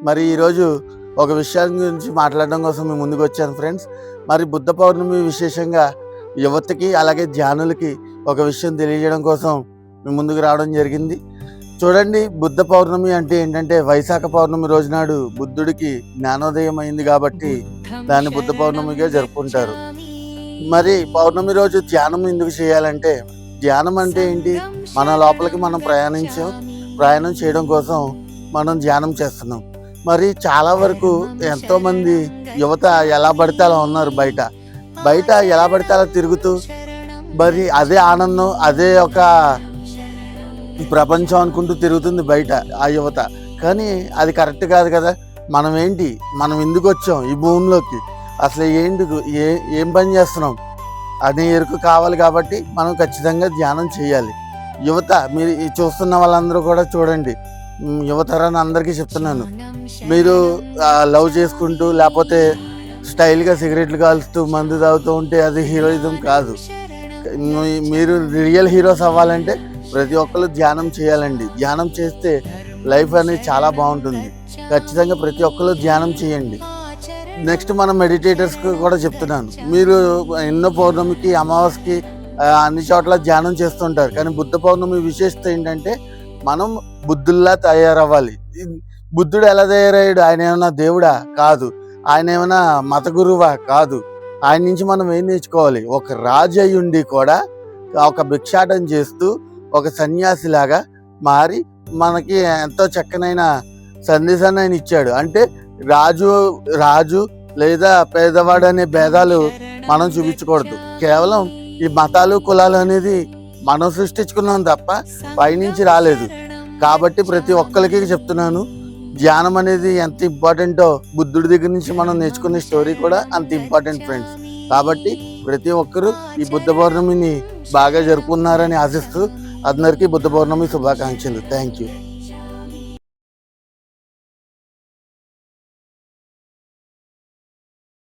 మరి ఈరోజు ఒక విషయం గురించి మాట్లాడడం కోసం మేము ముందుకు వచ్చాను ఫ్రెండ్స్. మరి బుద్ధ పౌర్ణమి విశేషంగా యువతకి అలాగే ధ్యానులకి ఒక విషయం తెలియజేయడం కోసం మేము ముందుకు రావడం జరిగింది. చూడండి, బుద్ధ పౌర్ణమి అంటే ఏంటంటే వైశాఖ పౌర్ణమి రోజునాడు బుద్ధుడికి జ్ఞానోదయం అయింది కాబట్టి దాన్ని బుద్ధ పౌర్ణమిగా జరుపుకుంటారు. మరి పౌర్ణమి రోజు ధ్యానం ఎందుకు చేయాలంటే, ధ్యానం అంటే ఏంటి? మన లోపలికి మనం ప్రయాణం చేయడం కోసం మనం ధ్యానం చేస్తున్నాం. మరి చాలా వరకు ఎంతోమంది యువత ఎలా పడితే అలా ఉన్నారు. బయట ఎలా పడితే అలా తిరుగుతూ మరి అదే ఆనందం, అదే ఒక ప్రపంచం అనుకుంటూ తిరుగుతుంది బయట ఆ యువత. కానీ అది కరెక్ట్ కాదు కదా. మనం ఎందుకు వచ్చాం ఈ భూమిలోకి, అసలు ఏం పని చేస్తున్నాం అనే ఎరుకు కావాలి. కాబట్టి మనం ఖచ్చితంగా ధ్యానం చేయాలి. యువత, మీరు చూస్తున్న వాళ్ళందరూ కూడా చూడండి, యువతరాన్ని అందరికీ చెప్తున్నాను, మీరు లవ్ చేసుకుంటూ లేకపోతే స్టైల్గా సిగరెట్లు కాలుస్తూ మందు తాగుతూ ఉంటే అది హీరోయిజం కాదు. మీరు రియల్ హీరోస్ అవ్వాలంటే ప్రతి ఒక్కరు ధ్యానం చేయాలండి. ధ్యానం చేస్తే లైఫ్ అనేది చాలా బాగుంటుంది. ఖచ్చితంగా ప్రతి ఒక్కరు ధ్యానం చేయండి. నెక్స్ట్ మనం మెడిటేటర్స్కి కూడా చెప్తున్నాను, మీరు ఎన్నో పౌర్ణమికి అమావాస్యకి అన్ని చోట్ల ధ్యానం చేస్తుంటారు. కానీ బుద్ధ పౌర్ణమి విశేషత ఏంటంటే మనం బుద్ధుల్లా తయారవ్వాలి. బుద్ధుడు ఎలా తయారయ్యాడు? ఆయన ఏమైనా దేవుడా? కాదు. ఆయన ఏమైనా మత గురువా? కాదు. ఆయన నుంచి మనం ఏం నేర్చుకోవాలి? ఒక రాజు అయ్యుండి కూడా ఒక భిక్షాటం చేస్తూ ఒక సన్యాసిలాగా మారి మనకి ఎంతో చక్కనైన సందేశాన్ని ఆయన ఇచ్చాడు. అంటే రాజు లేదా పేదవాడు అనే భేదాలు మనం చూపించకూడదు. కేవలం ఈ మతాలు కులాలు అనేది మనం సృష్టించుకున్నాం తప్ప పైనుంచి రాలేదు. కాబట్టి ప్రతి ఒక్కరికి చెప్తున్నాను, ధ్యానం అనేది ఎంత ఇంపార్టెంటో బుద్ధుడి దగ్గర నుంచి మనం నేర్చుకునే స్టోరీ కూడా అంత ఇంపార్టెంట్ ఫ్రెండ్స్. కాబట్టి ప్రతి ఒక్కరూ ఈ బుద్ధ పౌర్ణమిని బాగా జరుపుకున్నారని ఆశిస్తూ అందరికీ బుద్ధ పౌర్ణమి శుభాకాంక్షలు. Thank you.